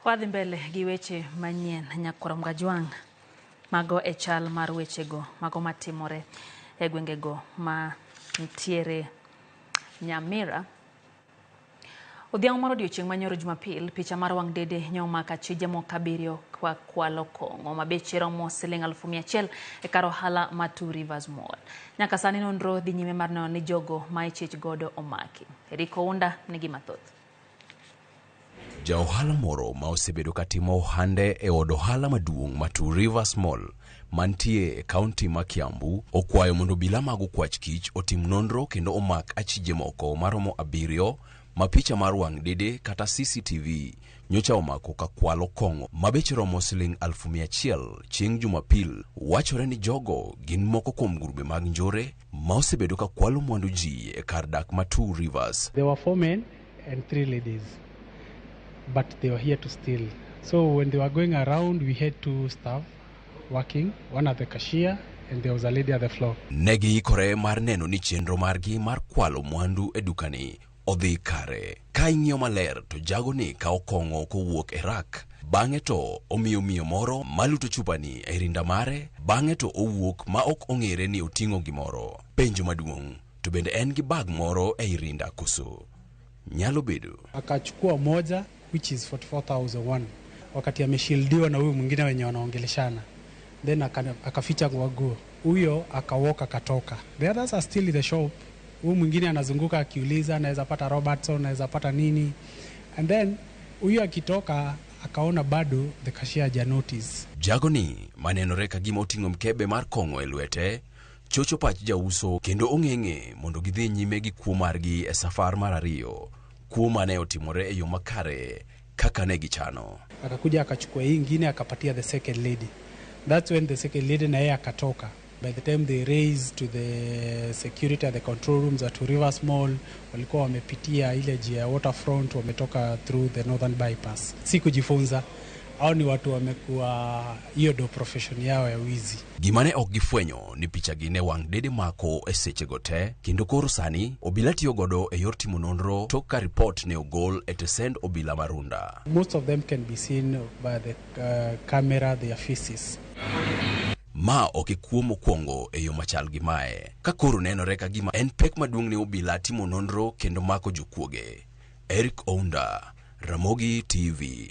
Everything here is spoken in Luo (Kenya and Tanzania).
Wadhi mbele gi weche manyien nyakora Mgajwang' mago e chal mar wechego mago matimore e gwengego ma nitiere Nyamira. Odhiambo mar odiochieng' manyoro Jumapil, picha mar wang' dede nyomak achije moko 7 kwa kwalo kong'o mabeche romo Sh100,000 e kar ohala ma Two Rivers Mall. Nyaka sani nonro dhi nyime mar neno ni jogo ma ichich godo omaki. Eric Ounda nigi mathoth. Ja ohala moro ma osebedo katimo ohande e od ohala maduong' ma Two Rivers Mall mantie e kaunti ma Kiambu okwayo mondo obila mag okwach kich otim nonro kendo omak achije moko maromo 7 ma picha mar wang' dede kata CCTV nyocha omako ka kwalo kong'o mabeche romo Sh100,000 chieng' Jumapil. Wachore ni jogo gin moko kuom grube mag njore ma osebedo ka kwalo mwandu ji e kar dak ma Two Rivers. There were 4 men and 3 ladies, but they were here to steal. So when they were going around, we had 2 staff working, one at the cashier and there was a lady at the floor. Negi kore mar neno ni chenro margi mar kwalo mwandu e dukani odhi kare. Ka ing'iyo maler to jago ni kao kong'o kowuok e rak. Bang'e to omiyo miyo moro maluto chupani e rinda mare. Bang'e to owuok ma ok ong'ere ni oting'o gimoro. Penjo maduong', to bende en gi bag moro e rinda koso? Nyalo bedo Akachukua moja which is 44,001 wakati ameshildiwa na huyu mwingine wenye wanaongeleshana, then akaficha nguo. Huyo akawoka akatoka. The others are still in the shop. Huyu mwingine anazunguka akiuliza anaweza pata Robertson, anaweza pata nini, and then huyo akitoka akaona bado the cashier haja notice. Jago ni manenore ka gima oting'o mkebe mar kong'o e lwete chocho pach jauso kendo ong'eng'e mondo gidhi nyime gi kuo margi e safar mar 2 kuo mane otimore e yo makare kaka ne gichano. Akakuja akachukua hii ingine akapatia the second lady. That's when the second lady na yeye akatoka. By the time they raised to the security at the control rooms at Two Rivers Mall, walikuwa wamepitia ile njia ya waterfront, wametoka through the northern bypass. Si kujifunza, au ni watu wamekuwa hiyo do profession yao ya wizi. Gimane ok gifwenyo ni picha gine wang' dede mako e seche gote kendo koro sani obila tiyo godo e yor timo nonro tok ka report ne ogol e tesend obila marunda. Most of them can be seen by the camera, their faces. Ma ok kuo mokwongo e yo machal gi mae, ka koro nenore ka gima en pek maduong' ne obila timo nonro kendo mako jokuoge. Eric Ounda, Ramogi TV.